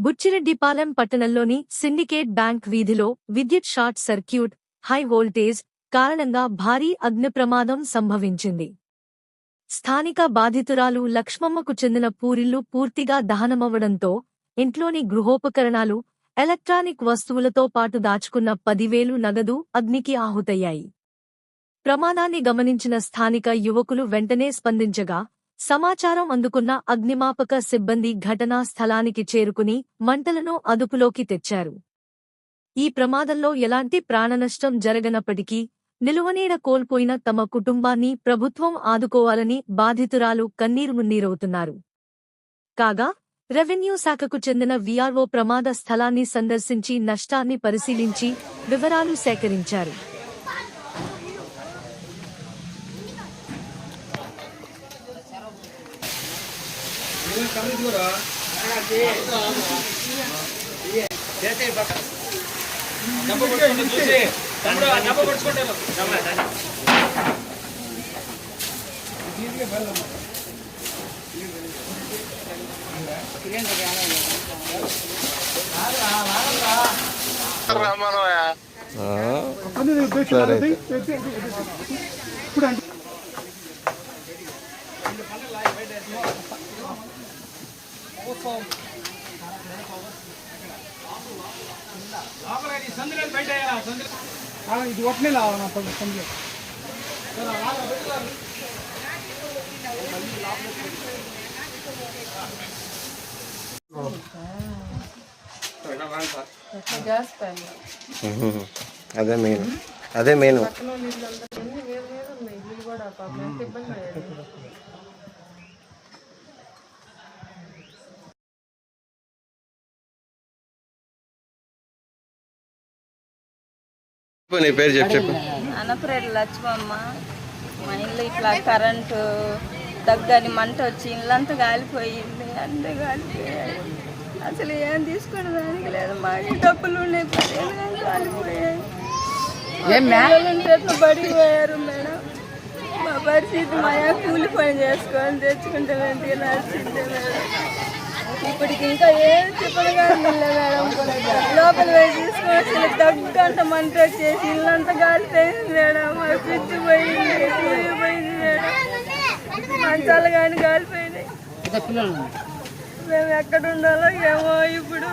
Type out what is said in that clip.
బుచ్చిరెడ్డిపాలెం పట్టణంలోని syndicate bank వీధిలో విద్యుత్ షార్ట్ సర్క్యూట్, హై వోల్టేజ్ కారణంగా భారీ అగ్నిప్రమాదం సంభవించింది. స్థానిక బాధితురాలు లక్ష్మమ్మకు చెందిన పూరిల్లు పూర్తిగా దహనమవ్వడంతో ఇంట్లోని గృహోపకరణాలు, ఎలక్ట్రానిక్ వస్తువులతో పాటు దాచుకున్న 10,000 నగదు అగ్నికి ఆహుతయ్యాయి. ప్రమాదాన్ని గమనించిన స్థానిక యువకులు వెంటనే స్పందించగా, సమాచారం అందుకున్న అగ్నిమాపక సిబ్బంది ఘటనా స్థలానికి చేరుకుని మంటలను అదుపులోకి తెచ్చారు. ఈ ప్రమాదంలో ఎలాంటి ప్రాణనష్టం జరగనప్పటికీ నిలువనీడ కోల్పోయిన తమ కుటుంబాన్ని ప్రభుత్వం ఆదుకోవాలని బాధితురాలు కన్నీరుమున్నీరవుతున్నారు. కాగా, రెవెన్యూ శాఖకు చెందిన వీఆర్ఓ ప్రమాద స్థలాన్ని సందర్శించి నష్టాన్ని పరిశీలించి వివరాలు సేకరించారు. ఇది ఒక్కనే లావనా సందులో అదే మెయిన్ నీ పేరు చెప్పు. అనపరెడ్డి లక్ష్మమ్మ. మా ఇల్లు ఇట్లా కరెంటు దగ్గని మంట వచ్చి ఇల్లంతా కాలిపోయింది, అంతే కాలిపోయాయి. అసలు ఏం తీసుకునే దానికి లేదు. మాకు డబ్బులు ఉన్నాయి, కాలిపోయాయి. ఎట్లా పడిపోయారు మేడం. మా పరిస్థితి మా కూలి పని చేసుకొని తెచ్చుకుంటే తినాల్సిందే మేడం. ఇప్పటికి ఇంకా ఏం చెప్పగా మేడం. లోపల వేసి తీసుకొని దగ్గంట మంట వచ్చేసి ఇల్లంతా కాలిపోయింది మేడం. మా ఫ్రిడ్జ్ పోయింది, టీవీ పోయింది మేడం. మంచాలు కానీ కాలిపోయినాయి. మేము ఎక్కడ ఉండాలో ఏమో ఇప్పుడు.